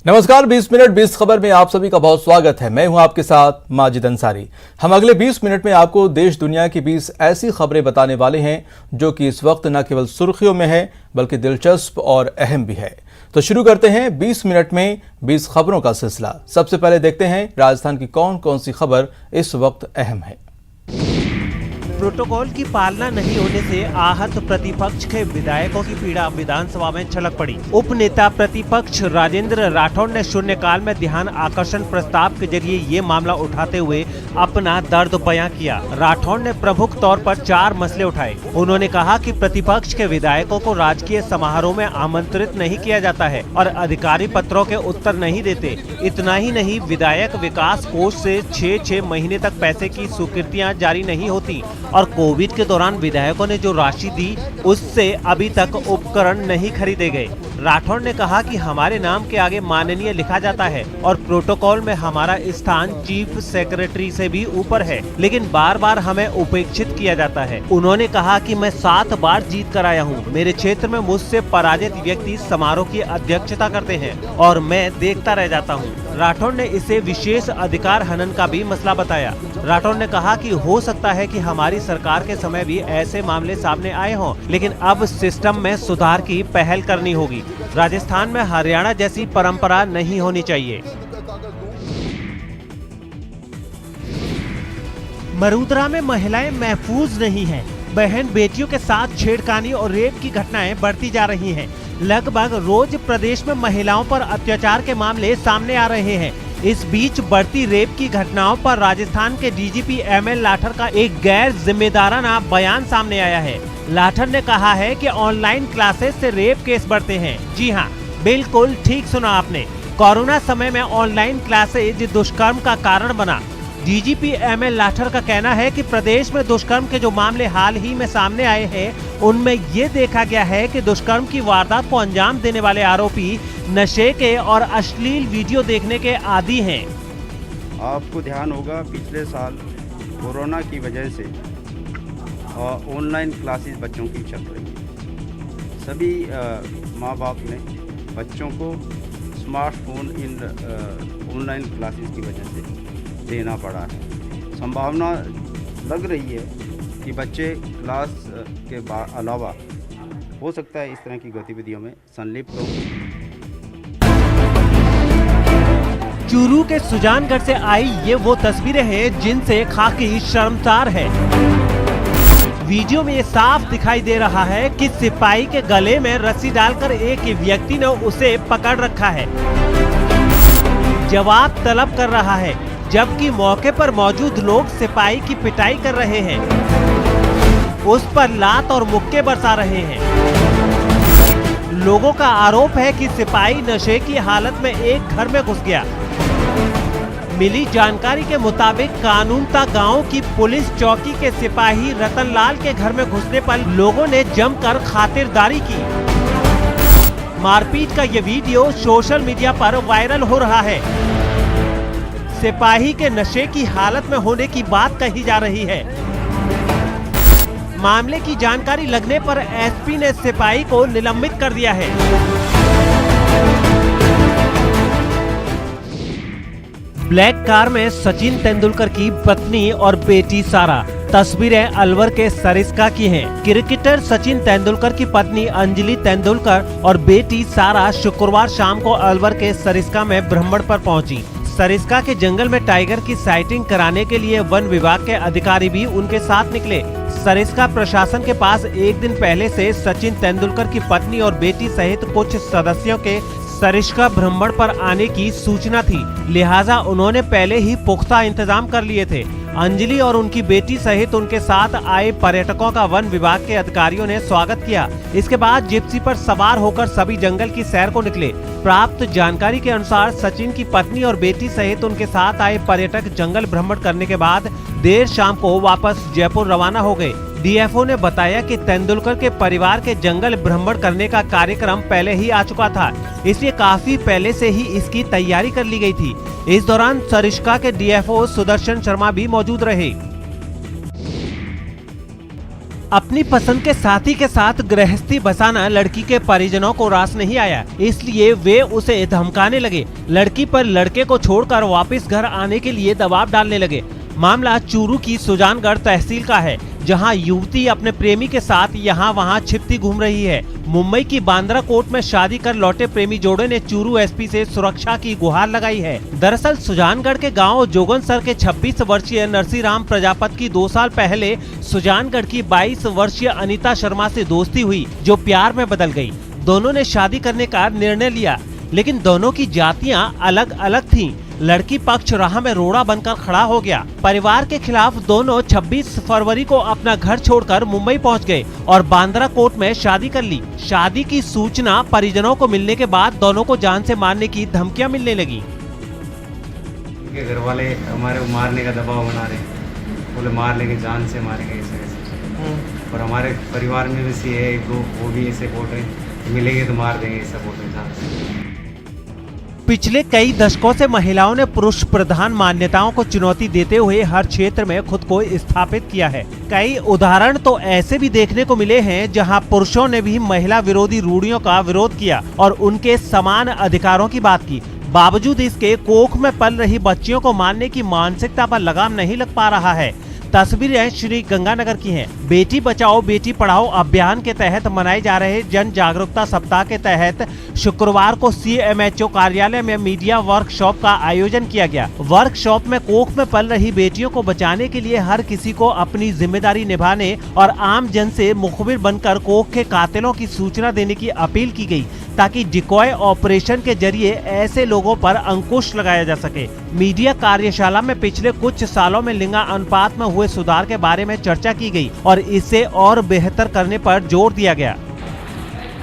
नमस्कार, 20 मिनट 20 खबर में आप सभी का बहुत स्वागत है। मैं हूं आपके साथ माजिद अंसारी। हम अगले 20 मिनट में आपको देश दुनिया की 20 ऐसी खबरें बताने वाले हैं जो कि इस वक्त न केवल सुर्खियों में है बल्कि दिलचस्प और अहम भी है। तो शुरू करते हैं 20 मिनट में 20 खबरों का सिलसिला। सबसे पहले देखते हैं राजस्थान की कौन कौन सी खबर इस वक्त अहम है। प्रोटोकॉल की पालना नहीं होने से आहत प्रतिपक्ष के विधायकों की पीड़ा विधानसभा में छलक पड़ी। उप नेता प्रतिपक्ष राजेंद्र राठौड़ ने शून्यकाल में ध्यान आकर्षण प्रस्ताव के जरिए ये मामला उठाते हुए अपना दर्द बयां किया। राठौड़ ने प्रमुख तौर पर 4 मसले उठाए। उन्होंने कहा कि प्रतिपक्ष के विधायकों को राजकीय समारोह में आमंत्रित नहीं किया जाता है और अधिकारी पत्रों के उत्तर नहीं देते। इतना ही नहीं, विधायक विकास कोष से 6 महीने तक पैसे की स्वीकृतियां जारी नहीं होती और कोविड के दौरान विधायकों ने जो राशि दी उससे अभी तक उपकरण नहीं खरीदे गए। राठौड़ ने कहा कि हमारे नाम के आगे माननीय लिखा जाता है और प्रोटोकॉल में हमारा स्थान चीफ सेक्रेटरी से भी ऊपर है, लेकिन बार बार हमें उपेक्षित किया जाता है। उन्होंने कहा कि मैं 7 बार जीत कर आया हूँ। मेरे क्षेत्र में मुझसे पराजित व्यक्ति समारोह की अध्यक्षता करते हैं और मैं देखता रह जाता हूँ। राठौड़ ने इसे विशेष अधिकार हनन का भी मसला बताया। राठौड़ ने कहा कि हो सकता है कि हमारी सरकार के समय भी ऐसे मामले सामने आए हों, लेकिन अब सिस्टम में सुधार की पहल करनी होगी। राजस्थान में हरियाणा जैसी परंपरा नहीं होनी चाहिए। मरूदरा में महिलाएं महफूज नहीं हैं। बहन बेटियों के साथ छेड़खानी और रेप की घटनाएं बढ़ती जा रही हैं। लगभग रोज प्रदेश में महिलाओं पर अत्याचार के मामले सामने आ रहे हैं। इस बीच बढ़ती रेप की घटनाओं पर राजस्थान के डीजीपी एमएल लाठर का एक गैर जिम्मेदाराना बयान सामने आया है। लाठर ने कहा है कि ऑनलाइन क्लासेस से रेप केस बढ़ते हैं। जी हाँ, बिल्कुल ठीक सुना आपने। कोरोना समय में ऑनलाइन क्लासेज दुष्कर्म का कारण बना। डीजीपी एमएल लाठर का कहना है कि प्रदेश में दुष्कर्म के जो मामले हाल ही में सामने आए हैं उनमें ये देखा गया है कि दुष्कर्म की वारदात को अंजाम देने वाले आरोपी नशे के और अश्लील वीडियो देखने के आदी हैं। आपको ध्यान होगा पिछले साल कोरोना की वजह से ऑनलाइन क्लासेस बच्चों की चल रही है। सभी माँ बाप ने बच्चों को स्मार्टफोन इन ऑनलाइन क्लासेस की वजह से देना पड़ा है। संभावना लग रही है कि बच्चे क्लास के अलावा हो सकता है इस तरह की गतिविधियों में संलिप्त हो। चूरू के सुजानगढ़ से आई ये वो तस्वीरें हैं जिनसे खाकी शर्मसार है। वीडियो में ये साफ दिखाई दे रहा है कि सिपाही के गले में रस्सी डालकर एक व्यक्ति ने उसे पकड़ रखा है, जवाब तलब कर रहा है, जबकि मौके पर मौजूद लोग सिपाही की पिटाई कर रहे हैं, उस पर लात और मुक्के बरसा रहे हैं। लोगों का आरोप है कि सिपाही नशे की हालत में एक घर में घुस गया। मिली जानकारी के मुताबिक कानूनता गांव की पुलिस चौकी के सिपाही रतनलाल के घर में घुसने पर लोगों ने जमकर खातिरदारी की। मारपीट का ये वीडियो सोशल मीडिया पर वायरल हो रहा है। सिपाही के नशे की हालत में होने की बात कही जा रही है। मामले की जानकारी लगने पर एसपी ने सिपाही को निलंबित कर दिया है। ब्लैक कार में सचिन तेंदुलकर की पत्नी और बेटी सारा। तस्वीरें अलवर के सरिस्का की हैं। क्रिकेटर सचिन तेंदुलकर की पत्नी अंजलि तेंदुलकर और बेटी सारा शुक्रवार शाम को अलवर के सरिस्का में भ्रमण पर पहुंची। सरिस्का के जंगल में टाइगर की साइटिंग कराने के लिए वन विभाग के अधिकारी भी उनके साथ निकले। सरिस्का प्रशासन के पास एक दिन पहले से सचिन तेंदुलकर की पत्नी और बेटी सहित कुछ सदस्यों के सरिस्का भ्रमण पर आने की सूचना थी, लिहाजा उन्होंने पहले ही पुख्ता इंतजाम कर लिए थे। अंजलि और उनकी बेटी सहित उनके साथ आए पर्यटकों का वन विभाग के अधिकारियों ने स्वागत किया। इसके बाद जिप्सी पर सवार होकर सभी जंगल की सैर को निकले। प्राप्त जानकारी के अनुसार सचिन की पत्नी और बेटी सहित उनके साथ आए पर्यटक जंगल भ्रमण करने के बाद देर शाम को वापस जयपुर रवाना हो गए। डीएफओ ने बताया कि तेंदुलकर के परिवार के जंगल भ्रमण करने का कार्यक्रम पहले ही आ चुका था, इसलिए काफी पहले से ही इसकी तैयारी कर ली गई थी। इस दौरान सरिस्का के डीएफओ सुदर्शन शर्मा भी मौजूद रहे। अपनी पसंद के साथी के साथ गृहस्थी बसाना लड़की के परिजनों को रास नहीं आया, इसलिए वे उसे धमकाने लगे। लड़की पर लड़के को छोड़कर वापस घर आने के लिए दबाव डालने लगे। मामला चूरू की सुजानगढ़ तहसील का है, जहां युवती अपने प्रेमी के साथ यहां वहां छिपती घूम रही है। मुंबई की बांद्रा कोर्ट में शादी कर लौटे प्रेमी जोड़े ने चूरू एसपी से सुरक्षा की गुहार लगाई है। दरअसल सुजानगढ़ के गांव जोगनसर के 26 वर्षीय नरसीराम प्रजापत की 2 साल पहले सुजानगढ़ की 22 वर्षीय अनीता शर्मा से दोस्ती हुई, जो प्यार में बदल गई। दोनों ने शादी करने का निर्णय लिया, लेकिन दोनों की जातियां अलग अलग थीं। लड़की पक्ष राह में रोड़ा बनकर खड़ा हो गया। परिवार के खिलाफ दोनों 26 फरवरी को अपना घर छोड़कर मुंबई पहुंच गए और बांद्रा कोर्ट में शादी कर ली। शादी की सूचना परिजनों को मिलने के बाद दोनों को जान से मारने की धमकियां मिलने लगी। उनके घर वाले हमारे को मारने का दबाव बना रहे, बोले मार लेंगे, जान से मारेंगे ऐसे। और हमारे परिवार में भी से है 1-2, वो भी ऐसे बोल रहे हैं, मिलेंगे तो मार देंगे, ऐसा बोल रहे हैं जान से। पिछले कई दशकों से महिलाओं ने पुरुष प्रधान मान्यताओं को चुनौती देते हुए हर क्षेत्र में खुद को स्थापित किया है। कई उदाहरण तो ऐसे भी देखने को मिले हैं जहां पुरुषों ने भी महिला विरोधी रूढ़ियों का विरोध किया और उनके समान अधिकारों की बात की। बावजूद इसके कोख में पल रही बच्चियों को मारने की मानसिकता पर लगाम नहीं लग पा रहा है। तस्वीरें श्री गंगानगर की हैं। बेटी बचाओ बेटी पढ़ाओ अभियान के तहत मनाए जा रहे जन जागरूकता सप्ताह के तहत शुक्रवार को CMHO कार्यालय में मीडिया वर्कशॉप का आयोजन किया गया। वर्कशॉप में कोख में पल रही बेटियों को बचाने के लिए हर किसी को अपनी जिम्मेदारी निभाने और आम जन से मुखबिर बनकर कोख के कातिलों की सूचना देने की अपील की गई, ताकि डिकॉय ऑपरेशन के जरिए ऐसे लोगों पर अंकुश लगाया जा सके। मीडिया कार्यशाला में पिछले कुछ सालों में लिंग अनुपात में हुए सुधार के बारे में चर्चा की गई और इसे और बेहतर करने पर जोर दिया गया।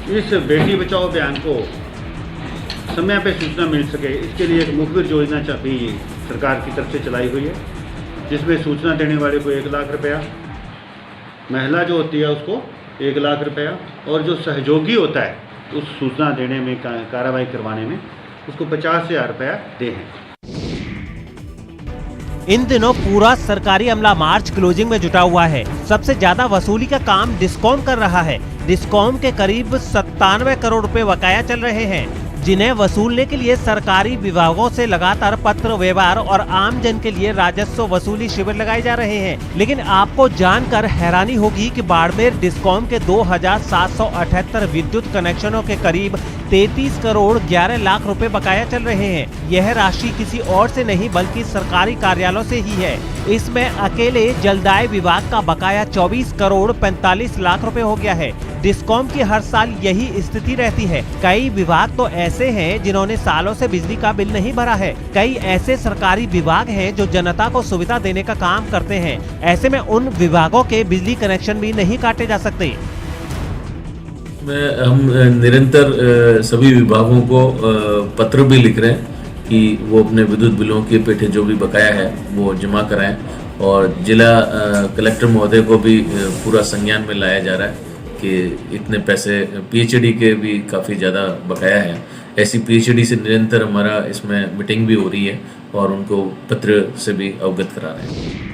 इस बेटी बचाओ अभियान को समय पे सूचना मिल सके, इसके लिए एक मुखबिर योजना भी सरकार की तरफ से चलाई हुई है, जिसमें सूचना देने वाले को 1 लाख रुपया, महिला जो होती है उसको 1 लाख रुपया, और जो सहयोगी होता है उस सूचना देने में, कार्रवाई करवाने में, उसको 50,000 रुपया दे हैं। इन दिनों पूरा सरकारी अमला मार्च क्लोजिंग में जुटा हुआ है। सबसे ज्यादा वसूली का काम डिस्कॉम कर रहा है। डिस्कॉम के करीब 97 करोड़ रुपए बकाया चल रहे हैं, जिन्हें वसूलने के लिए सरकारी विभागों से लगातार पत्र व्यवहार और आम जन के लिए राजस्व वसूली शिविर लगाए जा रहे हैं। लेकिन आपको जानकर हैरानी होगी कि बाड़मेर डिस्कॉम के 2,778 विद्युत कनेक्शनों के करीब 33 करोड़ 11 लाख रुपए बकाया चल रहे हैं। यह राशि किसी और से नहीं बल्कि सरकारी कार्यालयों से ही है। इसमें अकेले जलदाय विभाग का बकाया 24 करोड़ 45 लाख रुपए हो गया है। डिस्कॉम की हर साल यही स्थिति रहती है। कई विभाग तो ऐसे हैं जिन्होंने सालों से बिजली का बिल नहीं भरा है। कई ऐसे सरकारी विभाग हैं जो जनता को सुविधा देने का काम करते हैं। ऐसे में उन विभागों के बिजली कनेक्शन भी नहीं काटे जा सकते। हम निरंतर सभी विभागों को पत्र भी लिख रहे हैं कि वो अपने विद्युत बिलों के पेटे जो भी बकाया है वो जमा कराएं, और जिला कलेक्टर महोदय को भी पूरा संज्ञान में लाया जा रहा है कि इतने पैसे PhD के भी काफ़ी ज़्यादा बकाया है। ऐसी PhD से निरंतर हमारा इसमें मीटिंग भी हो रही है और उनको पत्र से भी अवगत करा रहे हैं।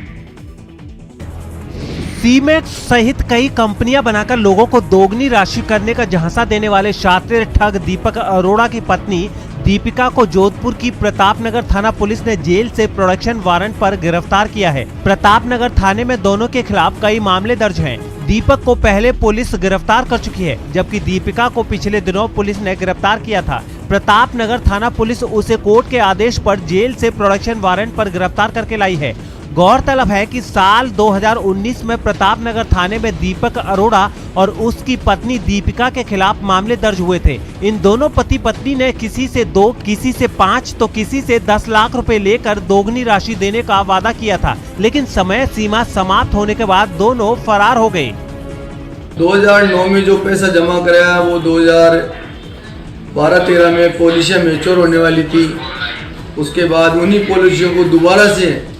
सीमेंट सहित कई कंपनियां बनाकर लोगों को दोगुनी राशि करने का झांसा देने वाले शातिर ठग दीपक अरोड़ा की पत्नी दीपिका को जोधपुर की प्रतापनगर थाना पुलिस ने जेल से प्रोडक्शन वारंट पर गिरफ्तार किया है। प्रतापनगर थाने में दोनों के खिलाफ कई मामले दर्ज हैं। दीपक को पहले पुलिस गिरफ्तार कर चुकी है, जबकि दीपिका को पिछले दिनों पुलिस ने गिरफ्तार किया था। प्रतापनगर थाना पुलिस उसे कोर्ट के आदेश पर जेल से प्रोडक्शन वारंट पर गिरफ्तार करके लाई है। गौरतलब है कि साल 2019 में प्रतापनगर थाने में दीपक अरोड़ा और उसकी पत्नी दीपिका के खिलाफ मामले दर्ज हुए थे। इन दोनों पति पत्नी ने किसी से 2, किसी से 5 तो किसी से 10 लाख रुपए लेकर दोगुनी राशि देने का वादा किया था, लेकिन समय सीमा समाप्त होने के बाद दोनों फरार हो गए। 2009 में जो पैसा जमा कराया वो 2012-13 में पॉलिसियाँ मैच्योर होने वाली थी। उसके बाद उन्हीं पॉलिसियों को दोबारा से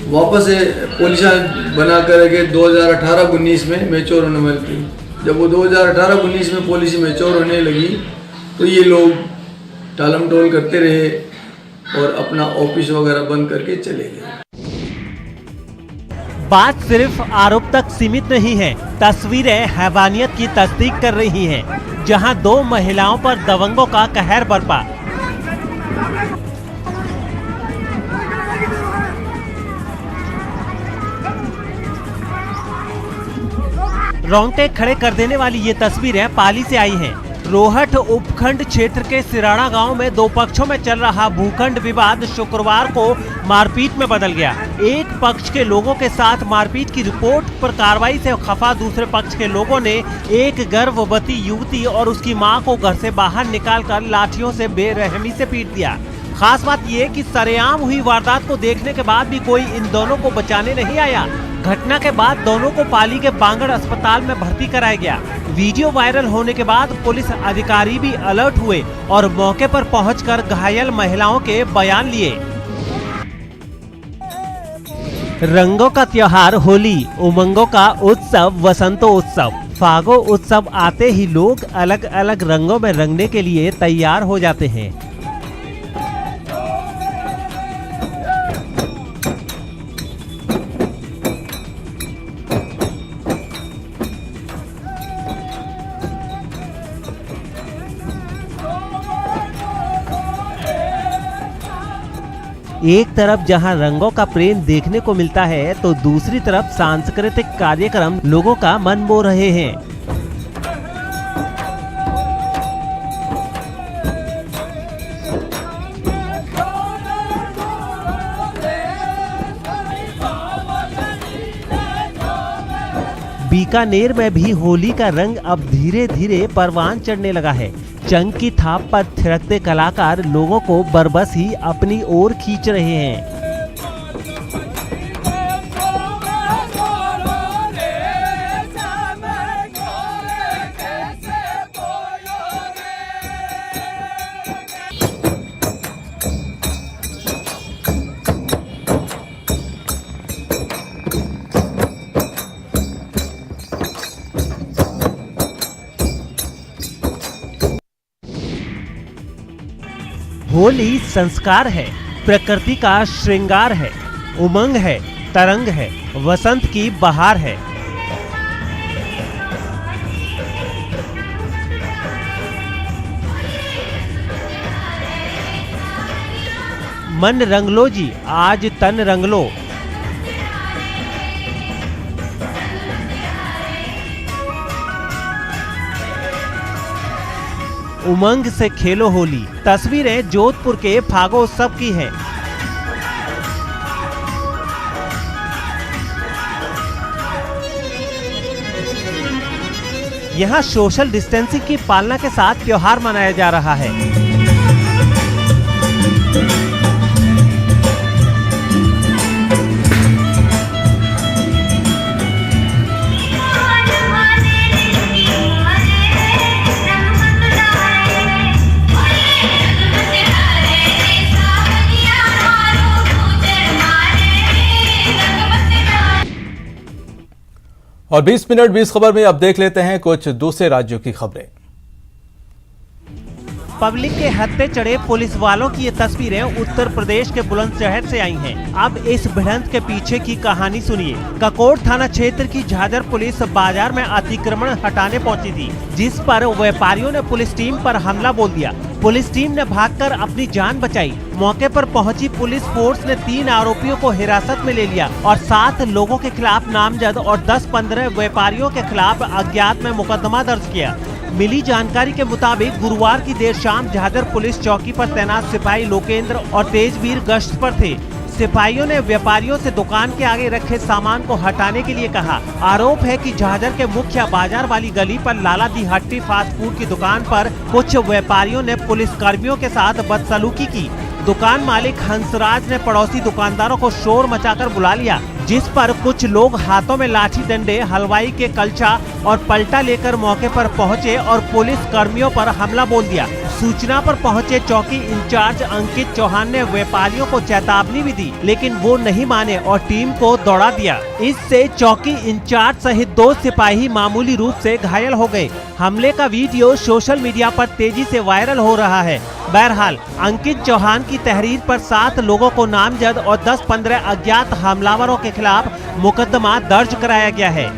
वापस पॉलिसियाँ बना करके 2018-19 में मैच्योर होने वाली थी। जब वो 2018-19 में पॉलिसी मैच्योर होने लगी तो ये लोग टालम टोल करते रहे और अपना ऑफिस वगैरह बंद करके चले गए। बात सिर्फ आरोप तक सीमित नहीं है, तस्वीरें हैवानियत की तस्दीक कर रही हैं, जहां 2 महिलाओं पर दबंगों का कहर बरपा। रोंगटे खड़े कर देने वाली ये तस्वीरें पाली से आई हैं। रोहट उपखंड क्षेत्र के सिराड़ा गांव में 2 पक्षों में चल रहा भूखंड विवाद शुक्रवार को मारपीट में बदल गया। एक पक्ष के लोगों के साथ मारपीट की रिपोर्ट पर कार्रवाई से खफा दूसरे पक्ष के लोगों ने एक गर्भवती युवती और उसकी मां को घर से बाहर निकालकर लाठियों से बेरहमी से पीट दिया। खास बात ये कि सरेआम हुई वारदात को देखने के बाद भी कोई इन दोनों को बचाने नहीं आया। घटना के बाद दोनों को पाली के बांगड़ अस्पताल में भर्ती कराया गया। वीडियो वायरल होने के बाद पुलिस अधिकारी भी अलर्ट हुए और मौके पर पहुंचकर घायल महिलाओं के बयान लिए। रंगों का त्योहार होली, उमंगों का उत्सव वसंतोत्सव। फागो उत्सव आते ही लोग अलग अलग रंगों में रंगने के लिए तैयार हो जाते हैं। एक तरफ जहां रंगों का प्रेम देखने को मिलता है तो दूसरी तरफ सांस्कृतिक कार्यक्रम लोगों का मन मोह रहे हैं। बीकानेर में भी होली का रंग अब धीरे धीरे परवान चढ़ने लगा है। चंग की थाप पर थिरकते कलाकार लोगों को बरबस ही अपनी ओर खींच रहे हैं। होली संस्कार है, प्रकृति का श्रृंगार है, उमंग है, तरंग है, वसंत की बहार है। मन रंग लो जी, आज तन रंग लो। उमंग से खेलो होली। तस्वीरें जोधपुर के फागोत्सव की हैं। यहाँ सोशल डिस्टेंसिंग की पालना के साथ त्योहार मनाया जा रहा है। और 20 मिनट 20 खबर में अब देख लेते हैं कुछ दूसरे राज्यों की खबरें। पब्लिक के हत्थे चढ़े पुलिस वालों की ये तस्वीरें उत्तर प्रदेश के बुलंदशहर से आई हैं। अब इस भिड़ंत के पीछे की कहानी सुनिए। ककोट थाना क्षेत्र की झाझर पुलिस बाजार में अतिक्रमण हटाने पहुंची थी, जिस पर व्यापारियों ने पुलिस टीम पर हमला बोल दिया। पुलिस टीम ने भागकर अपनी जान बचाई। मौके पर पहुंची पुलिस फोर्स ने 3 आरोपियों को हिरासत में ले लिया और 7 लोगों के खिलाफ नामजद और 10-15 व्यापारियों के खिलाफ अज्ञात में मुकदमा दर्ज किया। मिली जानकारी के मुताबिक गुरुवार की देर शाम झाझर पुलिस चौकी पर तैनात सिपाही लोकेंद्र और तेजवीर गश्त पर थे। सिपाहियों ने व्यापारियों से दुकान के आगे रखे सामान को हटाने के लिए कहा। आरोप है कि झाझर के मुख्य बाजार वाली गली पर लाला दी हट्टी फास्ट फूड की दुकान पर कुछ व्यापारियों ने पुलिस कर्मियों के साथ बदसलूकी की। दुकान मालिक हंसराज ने पड़ोसी दुकानदारों को शोर मचाकर बुला लिया, जिस पर कुछ लोग हाथों में लाठी डंडे, हलवाई के कलछा और पलटा लेकर मौके पर पहुंचे और पुलिस कर्मियों पर हमला बोल दिया। सूचना पर पहुंचे चौकी इंचार्ज अंकित चौहान ने व्यापारियों को चेतावनी भी दी, लेकिन वो नहीं माने और टीम को दौड़ा दिया। इससे चौकी इंचार्ज सहित 2 सिपाही मामूली रूप से घायल हो गए। हमले का वीडियो सोशल मीडिया पर तेजी से वायरल हो रहा है। बहरहाल अंकित चौहान की तहरीर पर 7 लोगों को नामजद और 10-15 अज्ञात हमलावरों के खिलाफ मुकदमा दर्ज कराया गया है।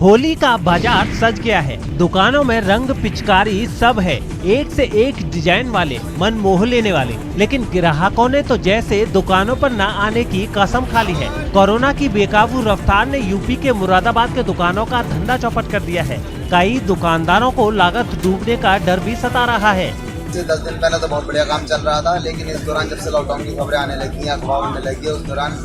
होली का बाजार सज गया है। दुकानों में रंग पिचकारी सब है, एक से एक डिजाइन वाले, मन मोह लेने वाले। लेकिन ग्राहकों ने तो जैसे दुकानों पर न आने की कसम खा ली है। कोरोना की बेकाबू रफ्तार ने यूपी के मुरादाबाद के दुकानों का धंधा चौपट कर दिया है। कई दुकानदारों को लागत डूबने का डर भी सता रहा है। 10 दिन पहले तो बहुत बढ़िया काम चल रहा था, लेकिन इस दौरान जब से लॉकडाउन की खबरें आने लगी हैं, अखबार होने लगी है, उस दौरान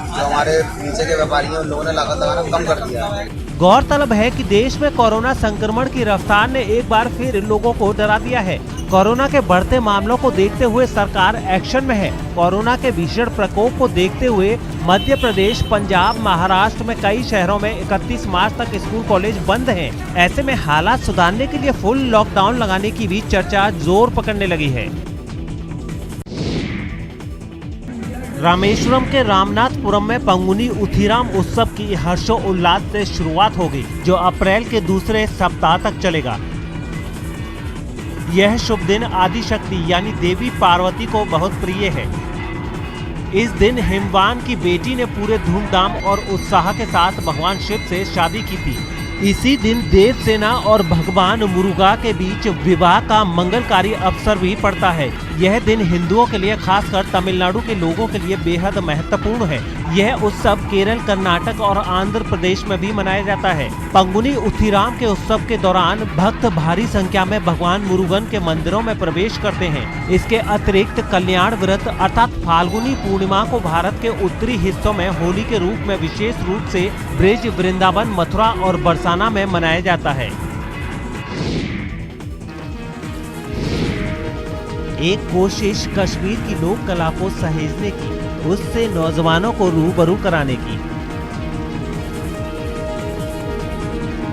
जो हमारे नीचे के व्यापारी हैं उन लोगों ने लागत लगाना कम कर दिया है। गौरतलब है कि देश में कोरोना संक्रमण की रफ्तार ने एक बार फिर लोगों को डरा दिया है। कोरोना के बढ़ते मामलों को देखते हुए सरकार एक्शन में है। कोरोना के भीषण प्रकोप को देखते हुए मध्य प्रदेश, पंजाब, महाराष्ट्र में कई शहरों में 31 मार्च तक स्कूल कॉलेज बंद हैं। ऐसे में हालात सुधारने के लिए फुल लॉकडाउन लगाने की भी चर्चा जोर पकड़ने लगी है। रामेश्वरम के रामनाथपुरम में पंगुनी उथिराम उत्सव की हर्षोल्लास से शुरुआत हो गई, जो अप्रैल के दूसरे सप्ताह तक चलेगा। यह शुभ दिन आदि शक्ति यानी देवी पार्वती को बहुत प्रिय है। इस दिन हिमवान की बेटी ने पूरे धूमधाम और उत्साह के साथ भगवान शिव से शादी की थी। इसी दिन देवसेना और भगवान मुरुगा के बीच विवाह का मंगलकारी अवसर भी पड़ता है। यह दिन हिंदुओं के लिए, खासकर तमिलनाडु के लोगों के लिए बेहद महत्वपूर्ण है। यह उत्सव केरल, कर्नाटक और आंध्र प्रदेश में भी मनाया जाता है। पंगुनी उथिराम के उत्सव के दौरान भक्त भारी संख्या में भगवान मुरुगन के मंदिरों में प्रवेश करते हैं। इसके अतिरिक्त कल्याण व्रत अर्थात फाल्गुनी पूर्णिमा को भारत के उत्तरी हिस्सों में होली के रूप में विशेष रूप से ब्रज, वृंदावन, मथुरा और बरसाना में मनाया जाता है। एक कोशिश कश्मीर की लोक कला को सहेजने की, उससे नौजवानों को रूबरू कराने की।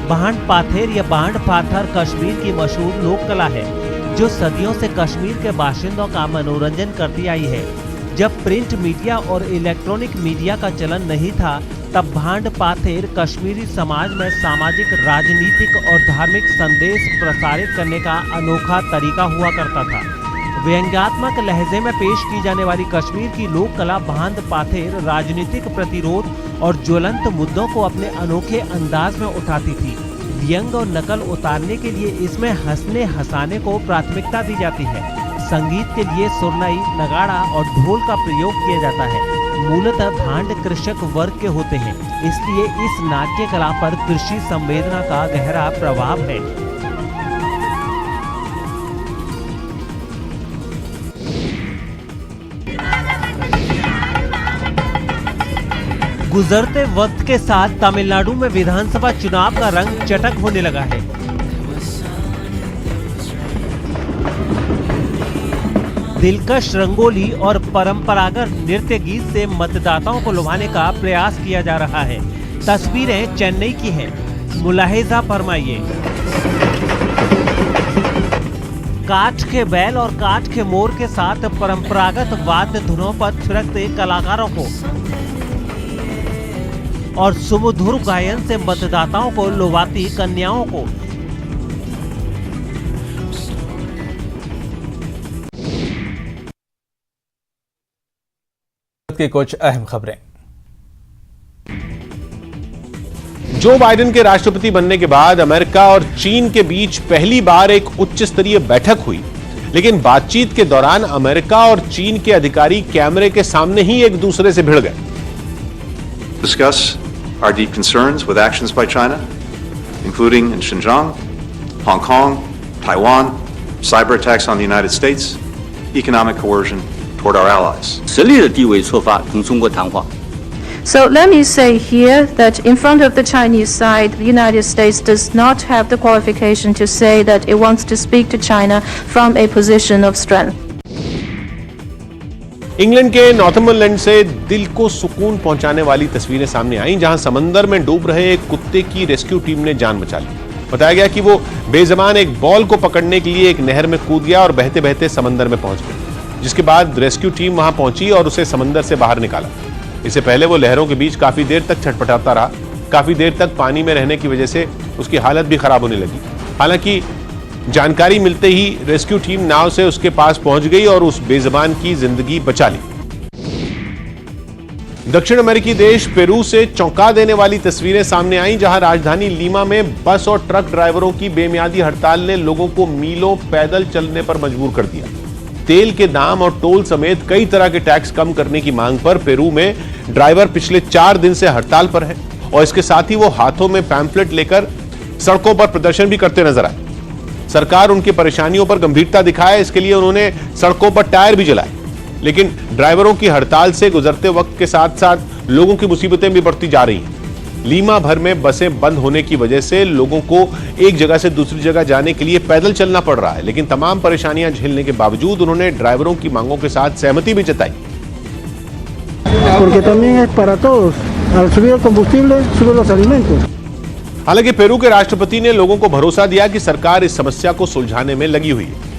बांड पाथेर या बांड पाथर कश्मीर की मशहूर लोक कला है, जो सदियों से कश्मीर के बाशिंदों का मनोरंजन करती आई है। जब प्रिंट मीडिया और इलेक्ट्रॉनिक मीडिया का चलन नहीं था, तब भांड पाथेर कश्मीरी समाज में सामाजिक, राजनीतिक और धार्मिक संदेश प्रसारित करने का अनोखा तरीका हुआ करता था। व्यंग्यात्मक लहजे में पेश की जाने वाली कश्मीर की लोक कला भांड पाथेर राजनीतिक प्रतिरोध और ज्वलंत मुद्दों को अपने अनोखे अंदाज में उठाती थी। व्यंग और नकल उतारने के लिए इसमें हंसने हंसाने को प्राथमिकता दी जाती है। संगीत के लिए सुरनई, नगाड़ा और ढोल का प्रयोग किया जाता है। मूलतः भांड कृषक वर्ग के होते हैं, इसलिए इस नाट्य कला पर कृषि संवेदना का गहरा प्रभाव है। गुजरते वक्त के साथ तमिलनाडु में विधानसभा चुनाव का रंग चटक होने लगा है। दिलकश रंगोली और परंपरागत नृत्य गीत से मतदाताओं को लुभाने का प्रयास किया जा रहा है। तस्वीरें चेन्नई की हैं, मुलाहिजा फरमाइए। काठ के बैल और काठ के मोर के साथ परंपरागत वाद्य धुनों पर थिरकते कलाकारों को और सुमधुर गायन से मतदाताओं को लुभाती कन्याओं को। की कुछ अहम खबरें। जो बाइडेन के राष्ट्रपति बनने के बाद अमेरिका और चीन के बीच पहली बार एक उच्च स्तरीय बैठक हुई, लेकिन बातचीत के दौरान अमेरिका और चीन के अधिकारी कैमरे के सामने ही एक दूसरे से भिड़ गए। Discuss our deep concerns with actions by China, including in Xinjiang, Hong Kong, Taiwan, cyber attacks on the United States, economic coercion toward our allies. 实力的地位出发，同中国谈话。 So let me say here that in front of the Chinese side, the United States does not have the qualification to say that it wants to speak to China from a position of strength. England के Northumberland से दिल को सुकून पहुंचाने वाली तस्वीरें सामने आईं, जहां समंदर में डूब रहे एक कुत्ते की रेस्क्यू टीम ने जान बचा ली। बताया गया कि वो बेज़बान एक बॉल को पकड़ने के लिए एक नहर में कूद गया और बहते बहते समंदर में पहुंच गया, जिसके बाद रेस्क्यू टीम वहां पहुंची और उसे समंदर से बाहर निकाला। इससे पहले वो लहरों के बीच काफी देर तक छटपटाता रहा। काफी देर तक पानी में रहने की वजह से उसकी हालत भी खराब होने लगी। हालांकि जानकारी मिलते ही रेस्क्यू टीम नाव से उसके पास पहुंच गई और उस बेज़बान की जिंदगी बचा ली। दक्षिण अमेरिकी देश पेरू से चौंका देने वाली तस्वीरें सामने आई, जहां राजधानी लीमा में बस और ट्रक ड्राइवरों की बेमियादी हड़ताल ने लोगों को मीलों पैदल चलने पर मजबूर कर दिया। तेल के दाम और टोल समेत कई तरह के टैक्स कम करने की मांग पर पेरू में ड्राइवर पिछले 4 दिन से हड़ताल पर है और इसके साथ ही वो हाथों में पैम्फलेट लेकर सड़कों पर प्रदर्शन भी करते नजर आए। सरकार उनकी परेशानियों पर गंभीरता दिखाए, इसके लिए उन्होंने सड़कों पर टायर भी जलाए। लेकिन ड्राइवरों की हड़ताल से गुजरते वक्त के साथ साथ लोगों की मुसीबतें भी बढ़ती जा रही हैं। लीमा भर में बसें बंद होने की वजह से लोगों को एक जगह से दूसरी जगह जाने के लिए पैदल चलना पड़ रहा है, लेकिन तमाम परेशानियां झेलने के बावजूद उन्होंने ड्राइवरों की मांगों के साथ सहमति भी जताई। हालांकि पेरू के राष्ट्रपति ने लोगों को भरोसा दिया कि सरकार इस समस्या को सुलझाने में लगी हुई है।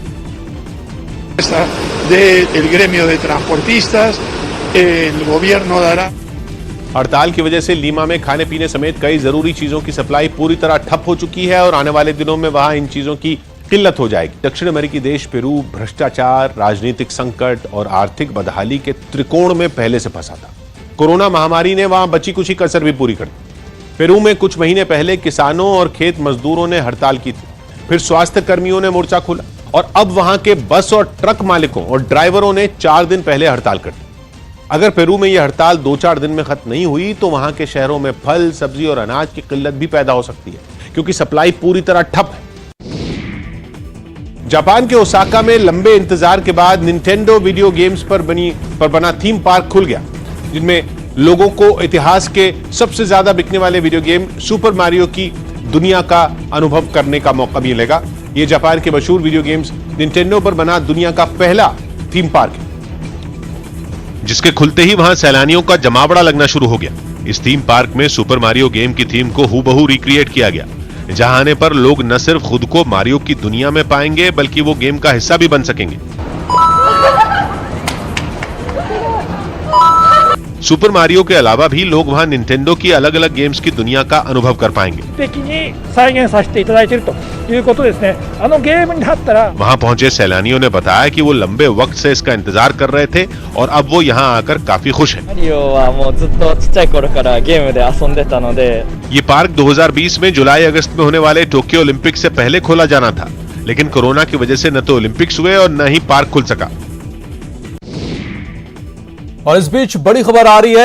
हड़ताल की वजह से लीमा में खाने पीने समेत कई जरूरी चीजों की सप्लाई पूरी तरह ठप हो चुकी है और आने वाले दिनों में वहां इन चीजों की किल्लत हो जाएगी। दक्षिण अमेरिकी देश पेरू भ्रष्टाचार, राजनीतिक संकट और आर्थिक बदहाली के त्रिकोण में पहले से फंसा था। कोरोना महामारी ने वहां बची कुछ कसर भी पूरी कर दी। पेरू में कुछ महीने पहले किसानों और खेत मजदूरों ने हड़ताल की थी, फिर स्वास्थ्य कर्मियों ने मोर्चा खोला और अब वहां के बस और ट्रक मालिकों और ड्राइवरों ने 4 दिन पहले हड़ताल कर दी। अगर पेरू में यह हड़ताल 2-4 दिन में खत्म नहीं हुई तो वहां के शहरों में फल, सब्जी और अनाज की किल्लत भी पैदा हो सकती है, क्योंकि सप्लाई पूरी तरह ठप है। जापान के ओसाका में लंबे इंतजार के बाद निंटेंडो वीडियो गेम्स पर बना थीम पार्क खुल गया, जिनमें लोगों को इतिहास के सबसे ज्यादा बिकने वाले वीडियो गेम सुपर मारियो की दुनिया का अनुभव करने का मौका मिलेगा। यह जापान के मशहूर वीडियो गेम्स निंटेंडो पर बना दुनिया का पहला थीम पार्क है, जिसके खुलते ही वहां सैलानियों का जमावड़ा लगना शुरू हो गया। इस थीम पार्क में सुपर मारियो गेम की थीम को हूबहू रिक्रिएट किया गया। जहां आने पर लोग न सिर्फ खुद को मारियो की दुनिया में पाएंगे, बल्कि वो गेम का हिस्सा भी बन सकेंगे। सुपर मारियो के अलावा भी लोग वहां निंटेंडो की अलग अलग गेम्स की दुनिया का अनुभव कर पाएंगे। वहां पहुंचे सैलानियों ने बताया कि वो लंबे वक्त से इसका इंतजार कर रहे थे और अब वो यहां आकर काफी खुश हैं। ये पार्क 2020 में जुलाई अगस्त में होने वाले टोक्यो ओलंपिक से पहले खोला जाना था, लेकिन कोरोना की वजह से न तो ओलंपिक्स हुए और न ही पार्क खुल सका। और इस बीच बड़ी खबर आ रही है